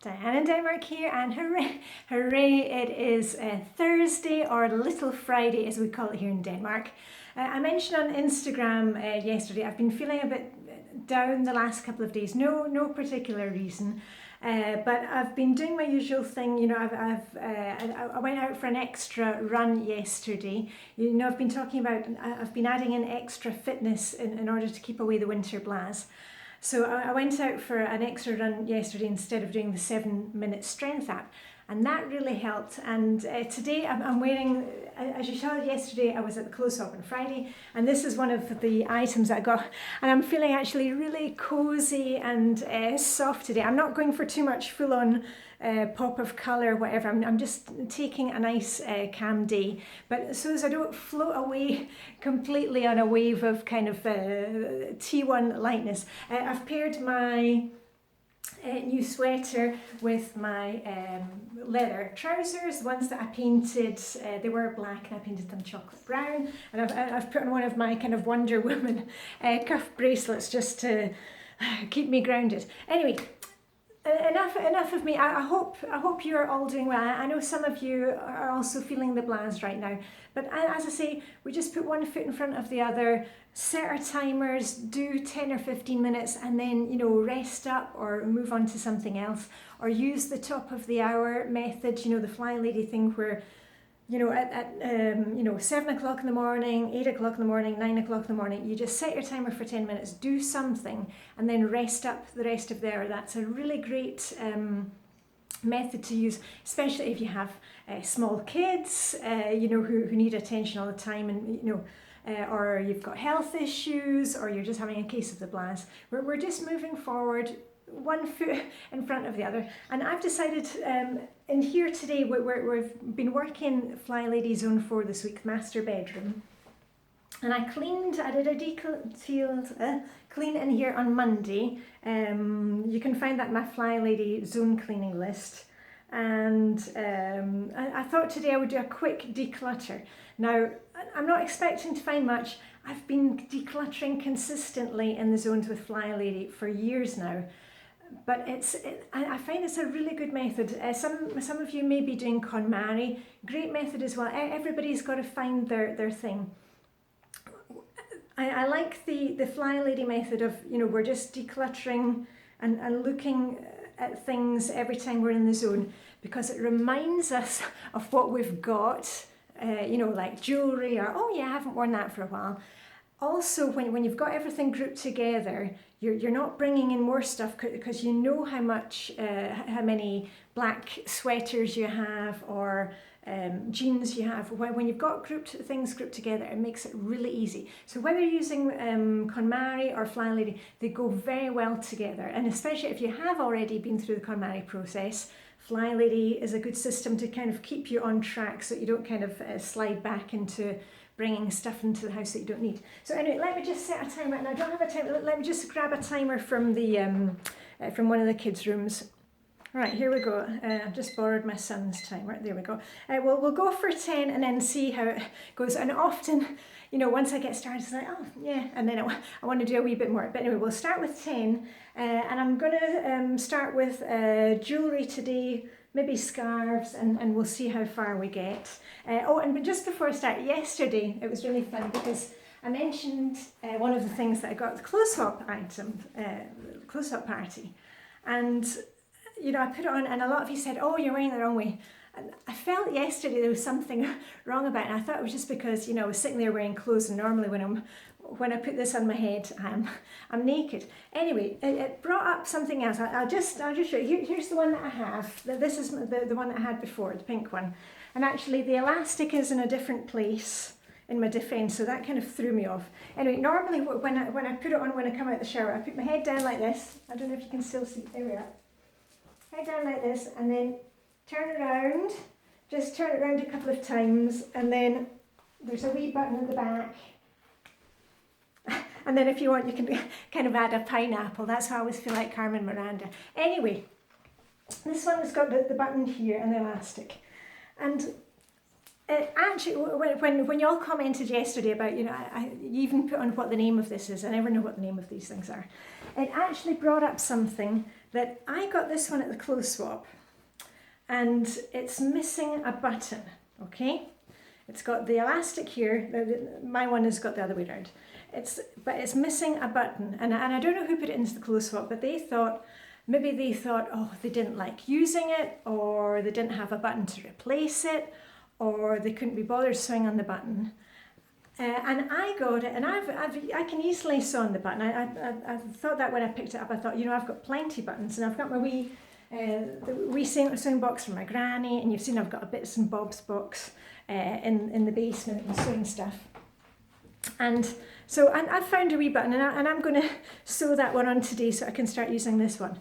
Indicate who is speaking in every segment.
Speaker 1: Diane in Denmark here, and hooray, it is Thursday, or Little Friday as we call it here in Denmark. I mentioned on Instagram yesterday I've been feeling a bit down the last couple of days, no particular reason, but I've been doing my usual thing. You know, I went out for an extra run yesterday. You know, I've been talking about, I've been adding in extra fitness in order to keep away the winter blasts. So I went out for an extra run yesterday instead of doing the 7-minute strength app, and that really helped. And today I'm wearing, as you saw yesterday, I was at the close up on Friday, and this is one of the items that I got, and I'm feeling actually really cozy and soft today. I'm not going for too much full-on pop of colour, whatever. I'm just taking a nice calm day, but so as I don't float away completely on a wave of kind of T1 lightness. I've paired my new sweater with my leather trousers, the ones that I painted. They were black and I painted them chocolate brown, and I've put on one of my kind of Wonder Woman cuff bracelets just to keep me grounded. Anyway, enough of me. I hope you're all doing well. I know some of you are also feeling the blast right now, but as I say, we just put one foot in front of the other, set our timers, do 10 or 15 minutes, and then, you know, rest up or move on to something else, or use the top of the hour method, you know, the Flylady thing where, you know, at 7 o'clock in the morning, 8 o'clock in the morning, 9 o'clock in the morning, you just set your timer for 10 minutes, do something, and then rest up the rest of the hour. That's a really great method to use, especially if you have small kids, you know, who need attention all the time, and, you know, or you've got health issues, or you're just having a case of the blast. We're just moving forward, one foot in front of the other. And I've decided in here today, we've been working Flylady Zone 4 this week, master bedroom. And I did a detailed clean in here on Monday. You can find that in my Flylady Zone cleaning list. And I thought today I would do a quick declutter. Now, I'm not expecting to find much. I've been decluttering consistently in the zones with Flylady for years now. But I find it's a really good method. Some of you may be doing KonMari, great method as well. Everybody's got to find their thing. I like the Flylady method of, you know, we're just decluttering and looking at things every time we're in the zone, because it reminds us of what we've got, you know, like jewellery, or, oh yeah, I haven't worn that for a while. Also, when you've got everything grouped together, you're not bringing in more stuff, because you know how many black sweaters you have, or jeans you have. When you've got things grouped together, it makes it really easy. So whether you're using KonMari or Flylady, they go very well together. And especially if you have already been through the KonMari process, Flylady is a good system to kind of keep you on track, so that you don't kind of slide back into bringing stuff into the house that you don't need. So anyway, let me just set a timer, and I don't have a timer. Let me just grab a timer from the from one of the kids' rooms. All right, here we go. I've just borrowed my son's timer. There we go. We'll go for 10 and then see how it goes. And often, you know, once I get started, it's like, oh yeah, and then I want to do a wee bit more. But anyway, we'll start with 10, and I'm going to start with jewellery today, maybe scarves, and we'll see how far we get. And just before I start, yesterday it was really fun, because I mentioned one of the things that I got, the close-up item, close-up party, and you know, I put it on, and a lot of you said, oh, you're wearing it the wrong way. And I felt yesterday there was something wrong about it, and I thought it was just because, you know, I was sitting there wearing clothes, and normally when I put this on my head, I'm naked. Anyway, it brought up something else. I'll just show you. Here's the one that I have. This is the one that I had before, the pink one. And actually, the elastic is in a different place in my defence, so that kind of threw me off. Anyway, normally when I put it on when I come out of the shower, I put my head down like this. I don't know if you can still see. There we are. Head down like this, and then turn around. Just turn it around a couple of times, and then there's a wee button at the back. And then if you want, you can kind of add a pineapple. That's how I always feel like Carmen Miranda. Anyway, this one has got the button here and the elastic. And actually, when you all commented yesterday about, you know, you even put on what the name of this is. I never know what the name of these things are. It actually brought up something that I got this one at the clothes swap and it's missing a button, okay? It's got the elastic here, my one has got the other way around. But it's missing a button, and I don't know who put it into the clothes swap, but maybe they thought, oh, they didn't like using it, or they didn't have a button to replace it, or they couldn't be bothered sewing on the button. And I got it, and I can easily sew on the button. I thought that when I picked it up, I thought, you know, I've got plenty of buttons, and I've got my wee sewing box from my granny, and you've seen I've got a bits and bobs box in the basement and sewing stuff. And so I found a wee button, and I'm going to sew that one on today so I can start using this one.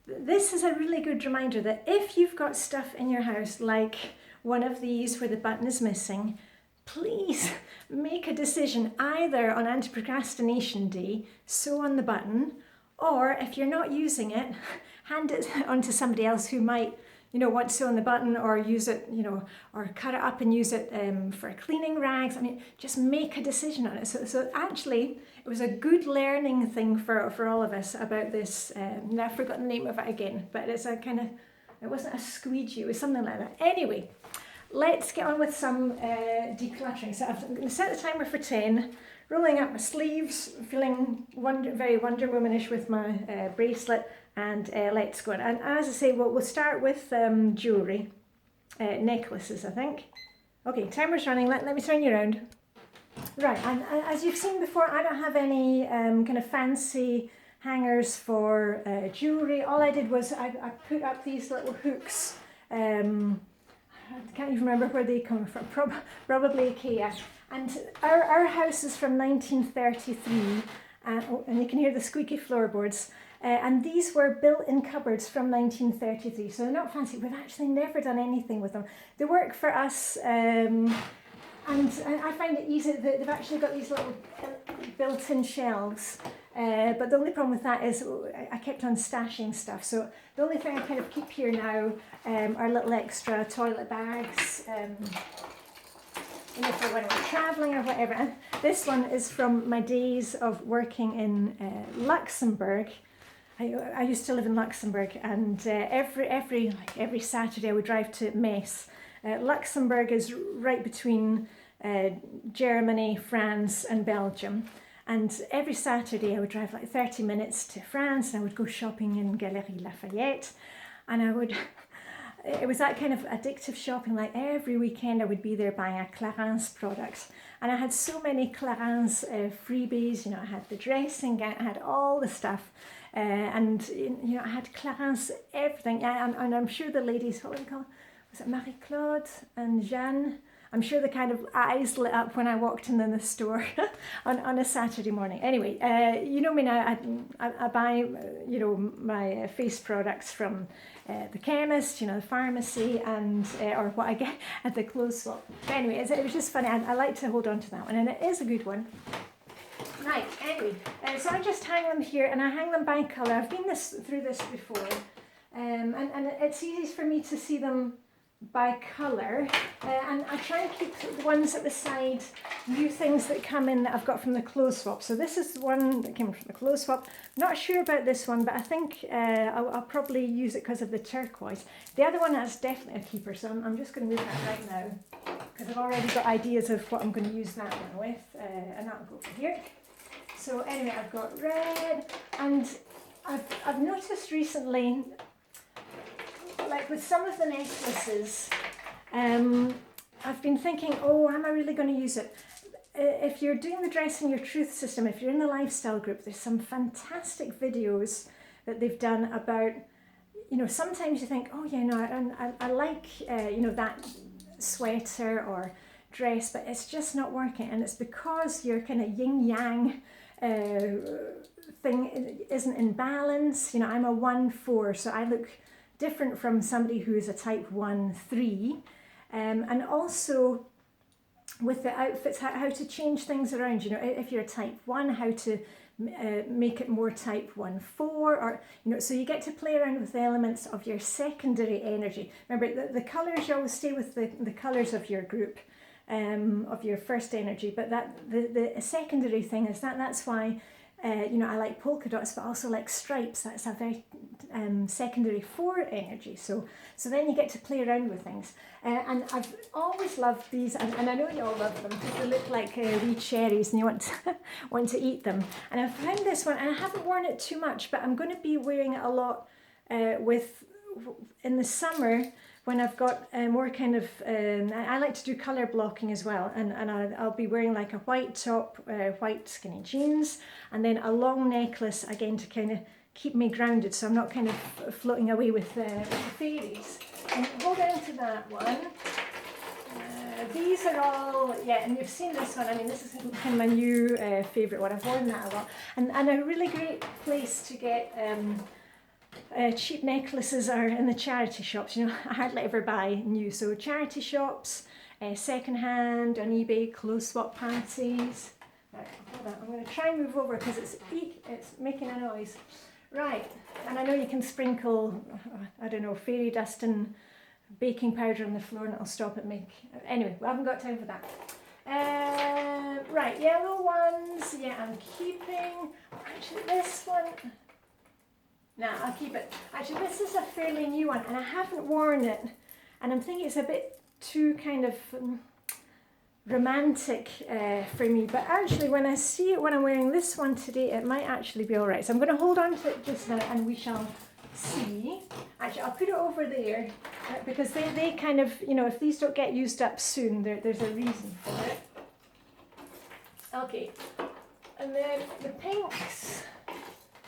Speaker 1: This is a really good reminder that if you've got stuff in your house like one of these where the button is missing, please make a decision either on anti-procrastination day, sew on the button, or if you're not using it, hand it on to somebody else who might, you know, want to sew on the button or use it, you know, or cut it up and use it for cleaning rags. I mean, just make a decision on it. So actually, it was a good learning thing for all of us about this. Now I've forgotten the name of it again, but it's a kind of, it wasn't a squeegee, it was something like that. Anyway, let's get on with some decluttering. So I'm going to set the timer for 10, rolling up my sleeves, feeling very Wonder Womanish with my bracelet, and let's go on. And as I say, we'll start with jewellery, necklaces, I think. Okay, timer's running, let me turn you around. Right, and as you've seen before, I don't have any kind of fancy hangers for jewellery. All I did was I put up these little hooks. I can't even remember where they come from, probably IKEA. And our house is from 1933, and you can hear the squeaky floorboards. And these were built-in cupboards from 1933, so they're not fancy. We've actually never done anything with them. They work for us, and I find it easy that they've actually got these little built-in shelves. But the only problem with that is I kept on stashing stuff. So the only thing I kind of keep here now are little extra toilet bags, you know, for when we're traveling or whatever. And this one is from my days of working in Luxembourg. I used to live in Luxembourg, and every Saturday I would drive to Metz. Luxembourg is right between Germany, France and Belgium. And every Saturday I would drive like 30 minutes to France, and I would go shopping in Galeries Lafayette. And it was that kind of addictive shopping, like every weekend I would be there buying a Clarins product. And I had so many Clarins freebies, you know, I had the dressing gown, I had all the stuff. And, you know, I had Clarins, everything. And I'm sure the ladies, what would they call, was it Marie-Claude and Jeanne? I'm sure the kind of eyes lit up when I walked in the store on a Saturday morning. Anyway, you know me now, I buy, you know, my face products from the chemist, you know, the pharmacy, and or what I get at the clothes swap. But anyway, it was just funny. I like to hold on to that one, and it is a good one. Right, anyway, so I just hang them here, and I hang them by colour. I've been through this before, and it's easy for me to see them by colour, and I try and keep the ones at the side, new things that come in that I've got from the clothes swap. So this is the one that came from the clothes swap. Not sure about this one, but I think I'll probably use it because of the turquoise. The other one is definitely a keeper, so I'm just going to move that right now, because I've already got ideas of what I'm going to use that one with, and that'll go for here. So anyway, I've got red, and I've noticed recently, like with some of the necklaces, I've been thinking, oh, am I really going to use it? If you're doing the Dressing Your Truth system, if you're in the lifestyle group, there's some fantastic videos that they've done about, you know, sometimes you think, oh yeah, no, I like, you know, that sweater or dress, but it's just not working. And it's because your kind of yin-yang thing isn't in balance. You know, I'm a 1-4, so I look different from somebody who is a type 1-3, and also with the outfits, how to change things around. You know, if you're a type 1, how to make it more type 1-4, or, you know, so you get to play around with the elements of your secondary energy. Remember, the colours, you always stay with the colours of your group, of your first energy, but that the secondary thing is that's why you know, I like polka dots, but also like stripes. That's a very secondary 4 energy. So then you get to play around with things. And I've always loved these, and I know you all love them because they look like wee cherries and you want to eat them. And I found this one, and I haven't worn it too much, but I'm going to be wearing it a lot in the summer when I've got more kind of, I like to do colour blocking as well, and I'll be wearing like a white top, white skinny jeans, and then a long necklace again to kind of keep me grounded so I'm not kind of floating away with the fairies. And hold on to that one. These are all, yeah, and you've seen this one. I mean, this is kind of my new favourite one. I've worn that a lot. And a really great place to get cheap necklaces are in the charity shops. You know, I hardly ever buy new. So charity shops, second hand, on eBay, clothes swap parties. Right, hold on. I'm going to try and move over because it's making a noise. Right, and I know you can sprinkle, I don't know, fairy dust and baking powder on the floor and it'll stop it anyway, we haven't got time for that. Right, yellow ones, yeah, I'm keeping, actually this one, nah, I'll keep it. Actually, this is a fairly new one and I haven't worn it, and I'm thinking it's a bit too kind of romantic for me, but actually when I see it when I'm wearing this one today, it might actually be alright. So I'm going to hold on to it just now and we shall see. Actually, I'll put it over there because they kind of, you know, if these don't get used up soon, there's a reason for it. Okay, and then the pinks.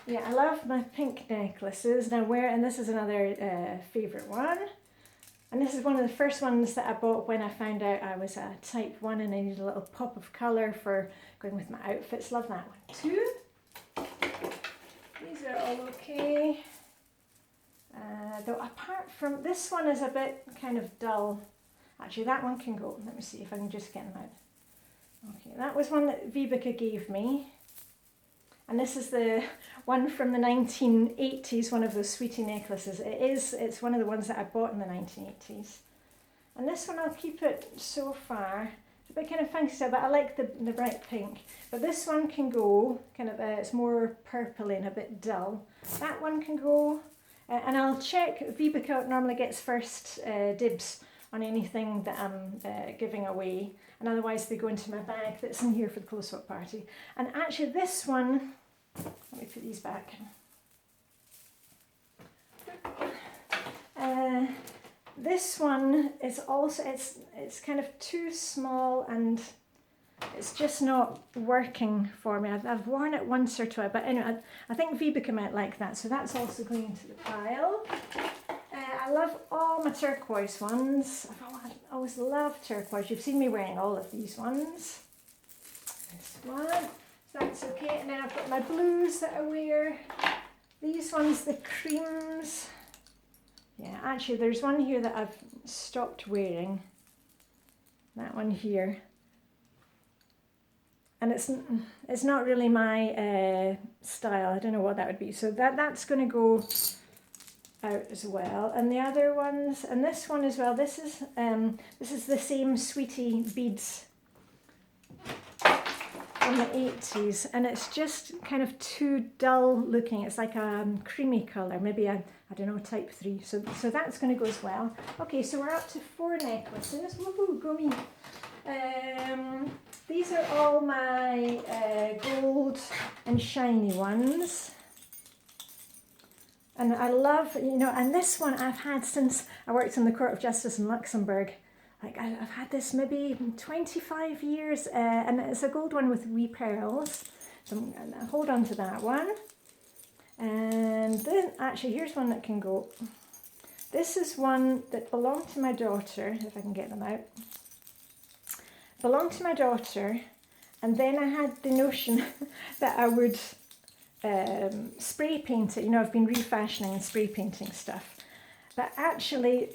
Speaker 1: Yeah, I love my pink necklaces. Now and this is another favourite one. And this is one of the first ones that I bought when I found out I was a type 1 and I needed a little pop of colour for going with my outfits. Love that one too. These are all okay. Though apart from this one is a bit kind of dull. Actually, that one can go. Let me see if I can just get them out. Okay, that was one that Vibeke gave me. And this is the one from the 1980s, one of those sweetie necklaces. It's one of the ones that I bought in the 1980s. And this one, I'll keep it so far. It's a bit kind of fancy, but I like the bright pink. But this one can go, kind of, it's more purpley and a bit dull. That one can go, and I'll check, Vibeke normally gets first dibs on anything that I'm giving away. And otherwise they go into my bag that's in here for the close up party. And actually this one, let me put these back. This one is also, it's kind of too small and it's just not working for me. I've worn it once or twice, but anyway, I think Vibeke might like that. So that's also going into the pile. I love all my turquoise ones. I've always loved turquoise. You've seen me wearing all of these ones. This one, so that's okay. And then I've got my blues that I wear. These ones, the creams. Yeah, actually there's one here that I've stopped wearing. That one here. And it's not really my style. I don't know what that would be. So that's going to go out as well. And the other ones, and this one as well, this is the same sweetie beads from the 80s, and it's just kind of too dull looking. It's like a creamy colour, maybe I don't know, type 3. So that's going to go as well. Okay, so we're up to 4 necklaces. Woohoo, go me. These are all my gold and shiny ones. And I love, you know, and this one I've had since I worked in the Court of Justice in Luxembourg. Like I've had this maybe 25 years, and it's a gold one with wee pearls. So I'm gonna hold on to that one. And then actually here's one that can go. This is one that belonged to my daughter, if I can get them out. Belonged to my daughter, and then I had the notion that I would spray paint it. You know, I've been refashioning and spray painting stuff, but actually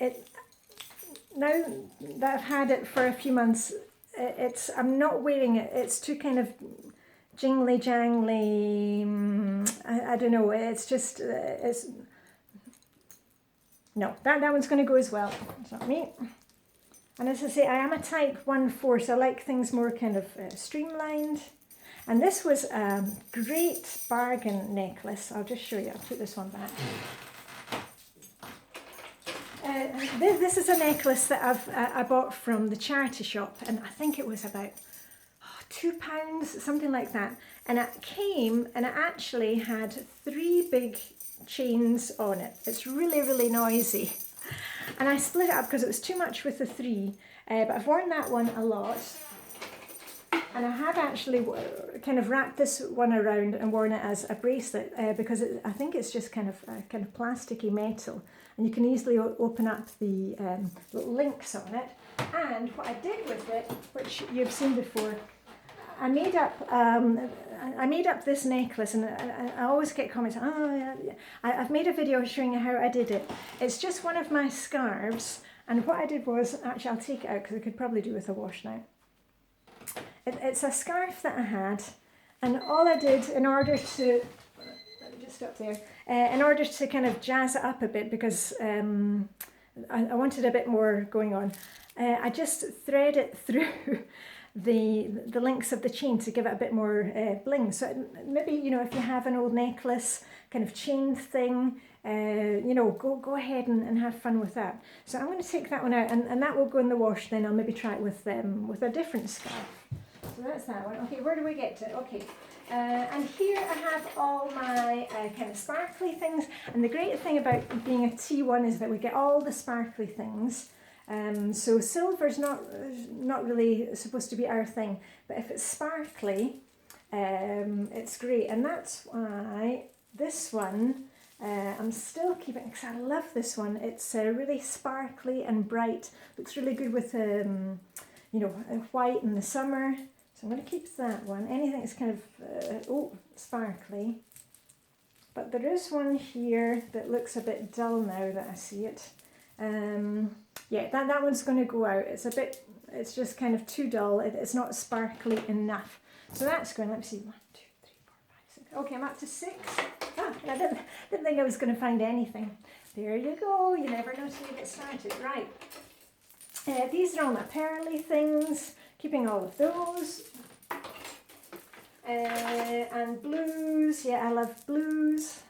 Speaker 1: now that I've had it for a few months, I'm not wearing it. It's too kind of jingly jangly. I don't know. It's just no. That one's going to go as well. It's not me. And as I say, I am a type 1/4, so I like things more kind of streamlined. And this was a great bargain necklace. I'll just show you. I'll put this one back. This is a necklace that I bought from the charity shop, and I think it was about £2, something like that. And it came, and it actually had 3 big chains on it. It's really, really noisy. And I split it up because it was too much with the 3, but I've worn that one a lot. And I have actually kind of wrapped this one around and worn it as a bracelet because I think it's just kind of plasticky metal, and you can easily open up the little links on it. And what I did with it, which you've seen before, I made up this necklace, and I always get comments. Oh, yeah. I've made a video showing you how I did it. It's just one of my scarves, and what I did was actually, I'll take it out because I could probably do with a wash now. It's a scarf that I had, and all I did in order to, let me just stop there, in order to kind of jazz it up a bit, because I wanted a bit more going on, I just thread it through the links of the chain to give it a bit more bling. So maybe, you know, if you have an old necklace kind of chain thing, you know, go ahead and have fun with that. So I'm going to take that one out, and that will go in the wash. Then I'll maybe try it with a different scarf. So that's that one. Okay, where do we get to? Okay, and here I have all my kind of sparkly things. And the great thing about being a T1 is that we get all the sparkly things. So silver's not really supposed to be our thing, but if it's sparkly, it's great. And that's why this one, I'm still keeping, because I love this one. It's really sparkly and bright. Looks really good with, you know, white in the summer. So I'm going to keep that one. Anything that's kind of, sparkly. But there is one here that looks a bit dull now that I see it. Yeah, that one's going to go out. It's just kind of too dull. It's not sparkly enough. So that's going, let me see, 1, 2, 3, 4, 5, 6. Okay, I'm up to 6. I didn't think I was going to find anything. There you go. You never know till you get started. Right. These are all my pearly things. Keeping all of those. And blues. Yeah, I love blues.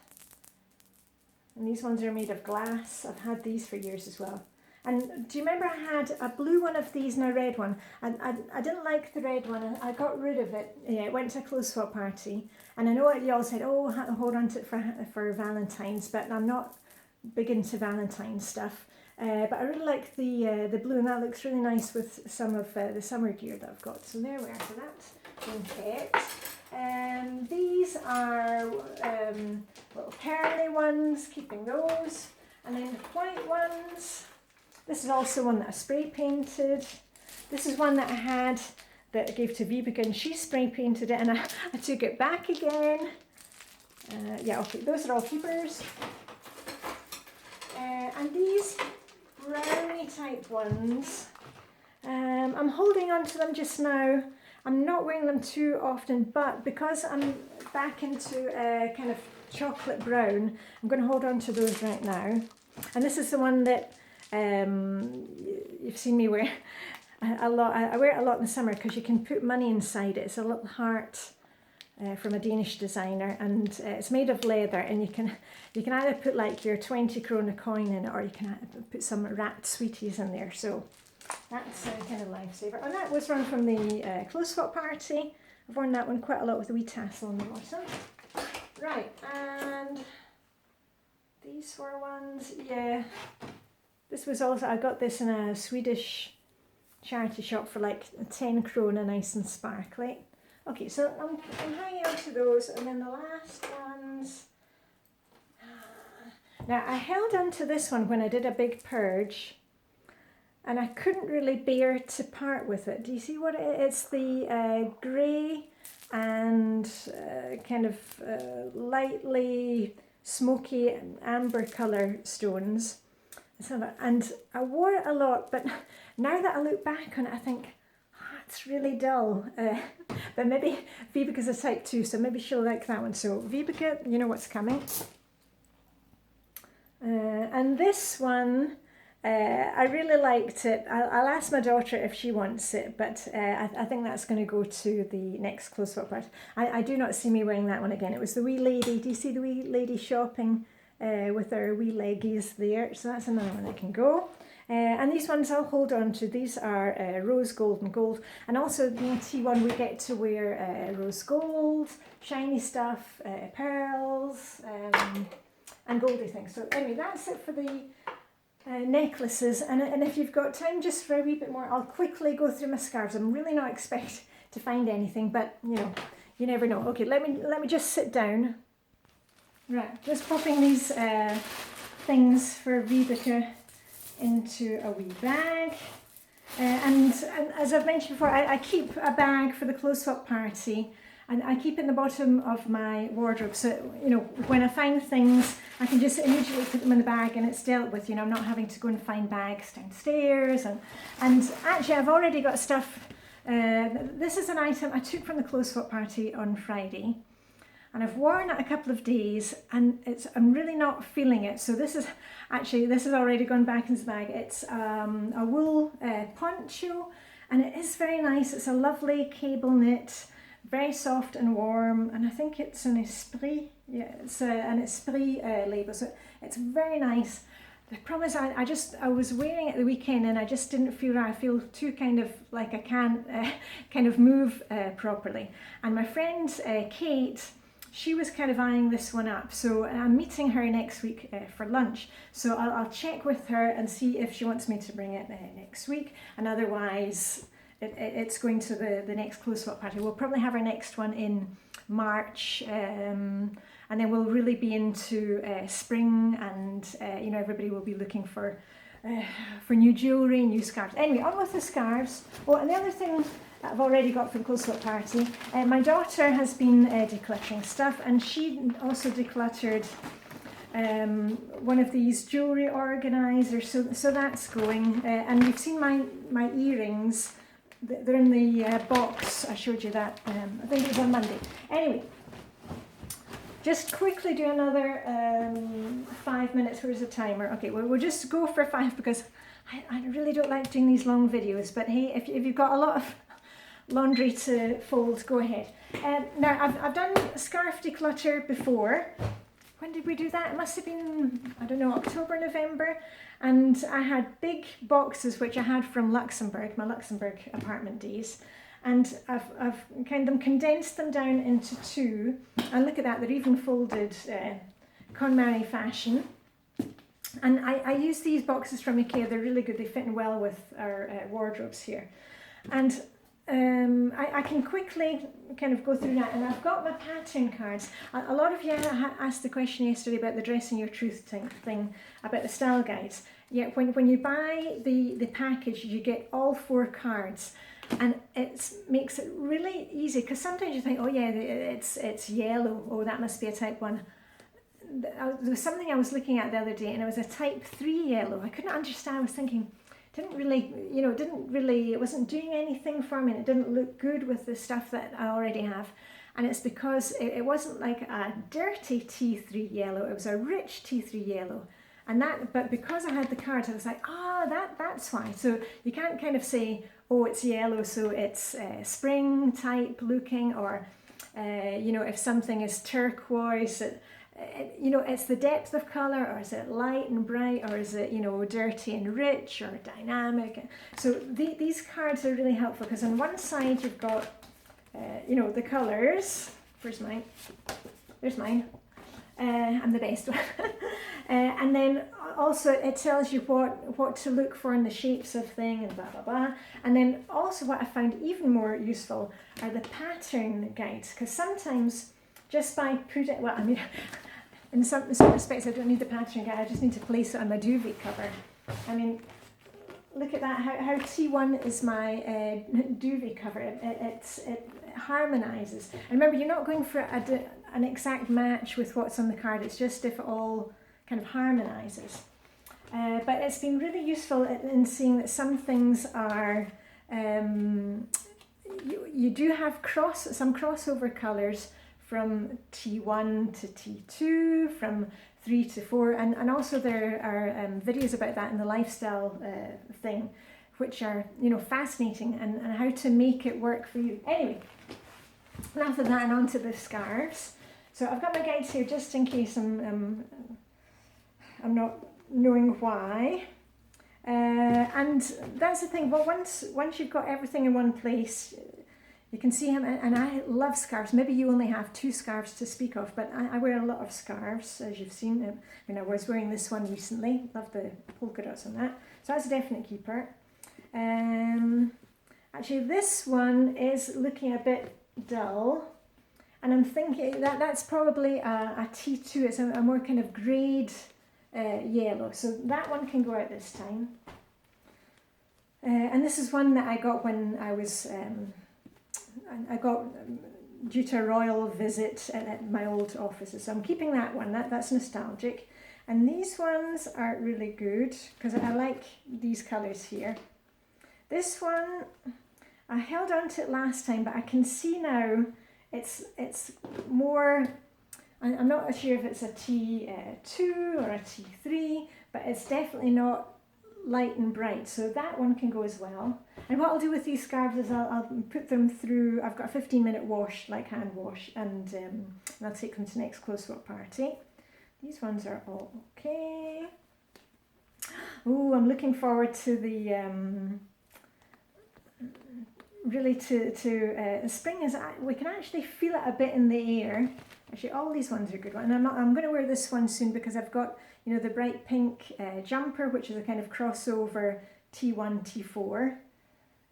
Speaker 1: And these ones are made of glass. I've had these for years as well. And do you remember I had a blue one of these and a red one? I didn't like the red one. I got rid of it. Yeah, it went to a clothes swap party. And I know you all said, oh, hold on to it for Valentine's, but I'm not big into Valentine's stuff. But I really like the blue, and that looks really nice with some of the summer gear that I've got. So there we are. So that's been kept. These are little pearly ones, keeping those. And then white ones. This is also one that I spray painted. This is one that I had that I gave to Vibeke, and she spray painted it, and I took it back again. Yeah, okay, those are all keepers. And these brownie type ones, I'm holding on to them just now. I'm not wearing them too often, but because I'm back into kind of chocolate brown, I'm going to hold on to those right now. And this is the one that you've seen me wear a lot. I wear it a lot in the summer because you can put money inside it. It's a little heart from a Danish designer, and it's made of leather, and you can either put like your 20 krona coin in it, or you can put some wrapped sweeties in there. So that's a kind of lifesaver. And that was run from the clothes swap party. I've worn that one quite a lot with a wee tassel on the bottom. Right, and these were ones, yeah. This was also, I got this in a Swedish charity shop for like 10 krona, nice and sparkly. Okay, so I'm hanging on to those, and then the last ones. Now, I held on to this one when I did a big purge, and I couldn't really bear to part with it. Do you see what it is? It's the grey and kind of lightly smoky amber colour stones. And I wore it a lot, but now that I look back on it, I think, it's really dull. But maybe Vibike's a type 2, so maybe she'll like that one. So Vibeke, you know what's coming. And this one, I really liked it. I'll ask my daughter if she wants it, but I think that's going to go to the next close-up part. I do not see me wearing that one again. It was the wee lady. Do you see the wee lady shopping with her wee leggies there? So that's another one that can go. And these ones I'll hold on to. These are rose gold and gold. And also being T1, we get to wear rose gold, shiny stuff, pearls, and goldy things. So anyway, that's it for the necklaces. And if you've got time just for a wee bit more, I'll quickly go through my scarves. I'm really not expecting to find anything, but you know, you never know. Okay, let me just sit down. Right, just popping these things for Rebecca into a wee bag. And as I've mentioned before, I keep a bag for the close-up party, and I keep it in the bottom of my wardrobe, so you know, when I find things I can just immediately put them in the bag and it's dealt with. You know, I'm not having to go and find bags downstairs. And actually I've already got stuff. This is an item I took from the close-up party on Friday, and I've worn it a couple of days, and I'm really not feeling it. So this has already gone back into the bag. It's a wool poncho, and it is very nice. It's a lovely cable knit, very soft and warm, and I think it's an Esprit. Yeah, it's an Esprit label, so it's very nice. The problem is I was wearing it the weekend and I just didn't feel right. I feel too kind of like I can't kind of move properly. And my friend Kate, she was kind of eyeing this one up, so I'm meeting her next week for lunch. So I'll check with her and see if she wants me to bring it next week, and otherwise it's going to the next close-up party. We'll probably have our next one in March, and then we'll really be into spring, and you know, everybody will be looking for new jewellery, new scarves. Anyway, on with the scarves. Oh, and the other thing that I've already got for the close-up party, my daughter has been decluttering stuff, and she also decluttered one of these jewellery organisers, so that's going. And you've seen my earrings. They're in the box. I showed you that, I think it was on Monday. Anyway, just quickly do another 5 minutes. Where's the timer? Okay, we'll just go for 5 because I really don't like doing these long videos. But hey, if you've got a lot of laundry to fold, go ahead. Now, I've done scarf declutter before. When did we do that? It must have been, I don't know, October, November. And I had big boxes which I had from Luxembourg, my Luxembourg apartment days. And I've kind of condensed them down into 2. And look at that, they're even folded KonMari fashion. And I use these boxes from IKEA. They're really good. They fit in well with our wardrobes here. And I can quickly kind of go through that, and I've got my pattern cards. A lot of you asked the question yesterday about the Dressing Your Truth thing, about the style guides. Yeah, when you buy the package, you get all 4 cards, and it makes it really easy, because sometimes you think, oh yeah, it's yellow, oh that must be a type 1. There was something I was looking at the other day, and it was a type 3 yellow. I couldn't understand. I was thinking, it wasn't doing anything for me, and it didn't look good with the stuff that I already have. And it's because it wasn't like a dirty T3 yellow, it was a rich T3 yellow. But because I had the cards, I was like, that's why. So you can't kind of say, oh, it's yellow, so it's spring type looking, or if something is turquoise, it's the depth of colour, or is it light and bright, or is it, dirty and rich, or dynamic. So these cards are really helpful, because on one side you've got, the colours. Where's mine? There's mine. I'm the best one. And then also it tells you what to look for in the shapes of thing, and blah, blah, blah. And then also what I found even more useful are the pattern guides, because sometimes just by putting, in some respects I don't need the pattern guide, I just need to place it on my duvet cover. I mean, look at that, how T1 is my duvet cover. It harmonises. And remember, you're not going for an exact match with what's on the card, it's just if it all kind of harmonises. But it's been really useful in seeing that some things are, you do have some crossover colours from T1 to T2, from 3 to 4, and also there are videos about that in the lifestyle thing, which are, you know, fascinating, and how to make it work for you. Anyway, enough of that, and on to the scarves. So I've got my guides here just in case I'm not knowing why. And that's the thing, well, once you've got everything in one place, you can see him, and I love scarves. Maybe you only have 2 scarves to speak of, but I wear a lot of scarves, as you've seen. I mean, I was wearing this one recently. Love the polka dots on that. So that's a definite keeper. Actually, this one is looking a bit dull, and I'm thinking that's probably a T2. It's a more kind of greyed yellow, so that one can go out this time. And this is one that I got when I was due to a royal visit at my old offices, so I'm keeping that one. That's nostalgic. And these ones are really good because I like these colours here. This one, I held on to it last time, but I can see now it's more, I'm not sure if it's a T2 or a T3, but it's definitely not light and bright, so that one can go as well. And what I'll do with these scarves is I'll put them through, I've got a 15-minute wash, like hand wash, and I'll take them to the next close swap party. These ones are all okay. Oh, I'm looking forward to the really to spring. Is we can actually feel it a bit in the air. Actually, all these ones are good ones. And I'm going to wear this one soon because I've got, you know, the bright pink jumper, which is a kind of crossover T1, T4.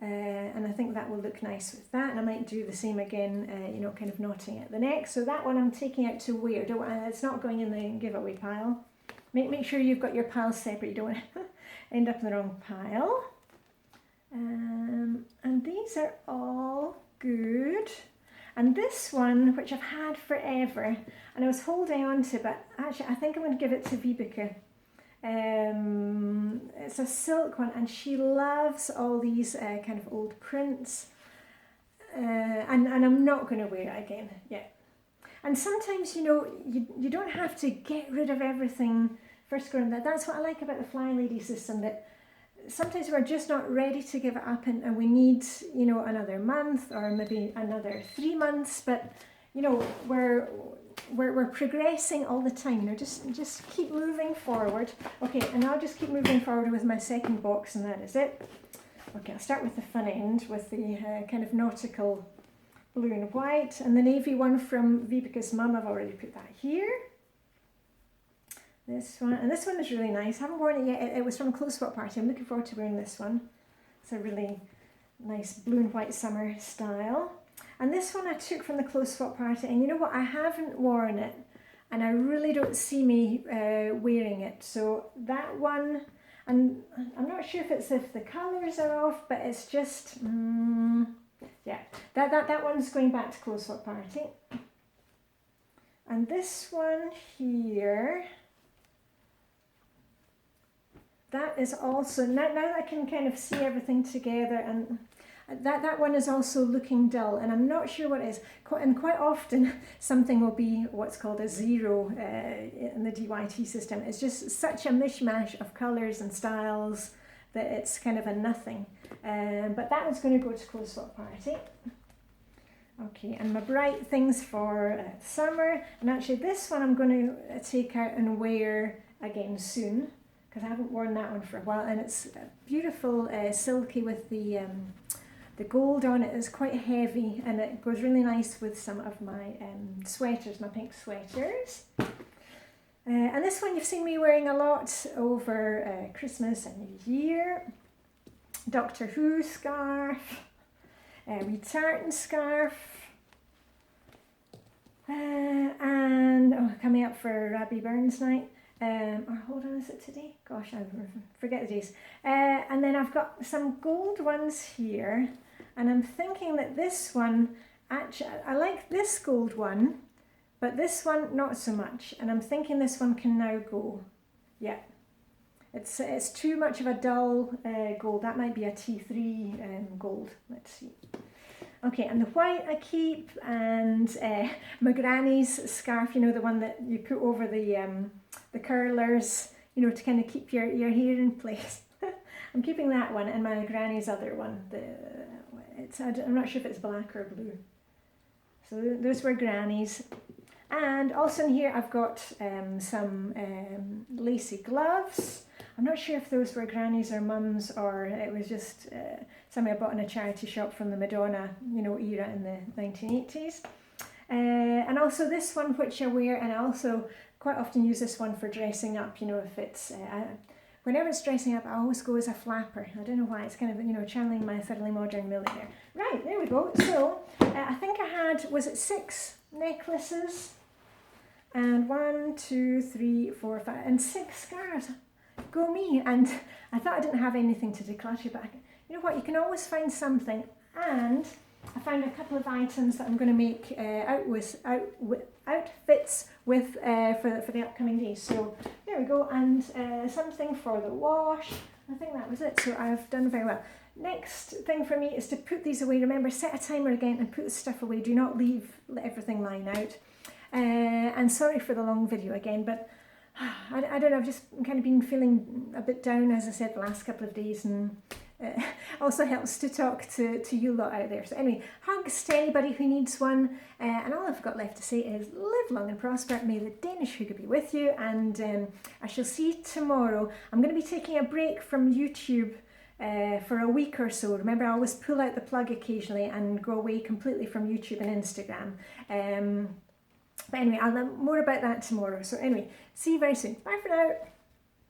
Speaker 1: And I think that will look nice with that. And I might do the same again, you know, kind of knotting at the neck. So that one I'm taking out to wear. It's not going in the giveaway pile. Make sure you've got your piles separate. You don't want to end up in the wrong pile. And these are all good. And this one, which I've had forever, and I was holding on to, but actually I think I'm going to give it to Vibeke. It's a silk one, and she loves all these kind of old prints. And I'm not going to wear it again yet. And sometimes, you know, you don't have to get rid of everything first go around. That's what I like about the Flylady system, that sometimes we're just not ready to give it up, and we need, you know, another month or maybe another 3 months, but, you know, we're progressing all the time, you know, just keep moving forward. Okay, and I'll just keep moving forward with my second box, and that is it. Okay, I'll start with the fun end, with the kind of nautical blue and white, and the navy one from Vibeke's mum. I've already put that here. This one, and this one is really nice. I haven't worn it yet. It was from a close swap party. I'm looking forward to wearing this one. It's a really nice blue and white summer style. And this one I took from the close swap party, and you know what? I haven't worn it, and I really don't see me wearing it. So that one, and I'm not sure if the colours are off, but it's just, yeah, that one's going back to close swap party. And this one here, that is also, now that I can kind of see everything together, and that one is also looking dull, and I'm not sure what it is. And quite often something will be what's called a 0 in the DYT system. It's just such a mishmash of colours and styles that it's kind of a nothing. But that one's going to go to close swap party. Okay, and my bright things for summer, and actually this one I'm going to take out and wear again soon, because I haven't worn that one for a while, and it's beautiful, silky with the gold on it. Is quite heavy, and it goes really nice with some of my sweaters, my pink sweaters. And this one you've seen me wearing a lot over Christmas and New Year. Doctor Who scarf, wee tartan scarf, and coming up for Rabbie Burns night. Or hold on, is it today? Gosh, I forget the days. And then I've got some gold ones here, and I'm thinking that this one, actually, I like this gold one, but this one not so much. And I'm thinking this one can now go. Yeah, it's too much of a dull gold. That might be a T3 gold. Let's see. Okay, and the white I keep, and my granny's scarf, you know, the one that you put over the curlers, you know, to kind of keep your hair in place. I'm keeping that one, and my granny's other one. I'm not sure if it's black or blue. So those were granny's. And also in here I've got some lacy gloves. I'm not sure if those were granny's or mum's, or it was just something I bought in a charity shop from the Madonna, you know, era in the 1980s. And also this one, which I wear, and I also quite often use this one for dressing up, you know, if it's, whenever it's dressing up, I always go as a flapper. I don't know why, it's kind of, you know, channeling my thoroughly modern Millie there. Right, there we go. So, I think I had, was it 6 necklaces? And 1, 2, 3, 4, 5, and 6 scarves. Go me. And I thought I didn't have anything to declutter, but you know what, you can always find something. And I found a couple of items that I'm going to make outfits with for the upcoming days. So there we go, and something for the wash. I think that was it. So I've done very well. Next thing for me is to put these away. Remember, set a timer again and put the stuff away. Do not leave everything lying out. And sorry for the long video again, but I don't know, I've just kind of been feeling a bit down, as I said, the last couple of days, and also helps to talk to you lot out there. So anyway, hugs to anybody who needs one, and all I've got left to say is live long and prosper, may the Danish Hygge be with you, and I shall see you tomorrow. I'm going to be taking a break from YouTube for a week or so. Remember, I always pull out the plug occasionally and go away completely from YouTube and Instagram. But anyway, I'll know more about that tomorrow. So anyway, see you very soon. Bye for now.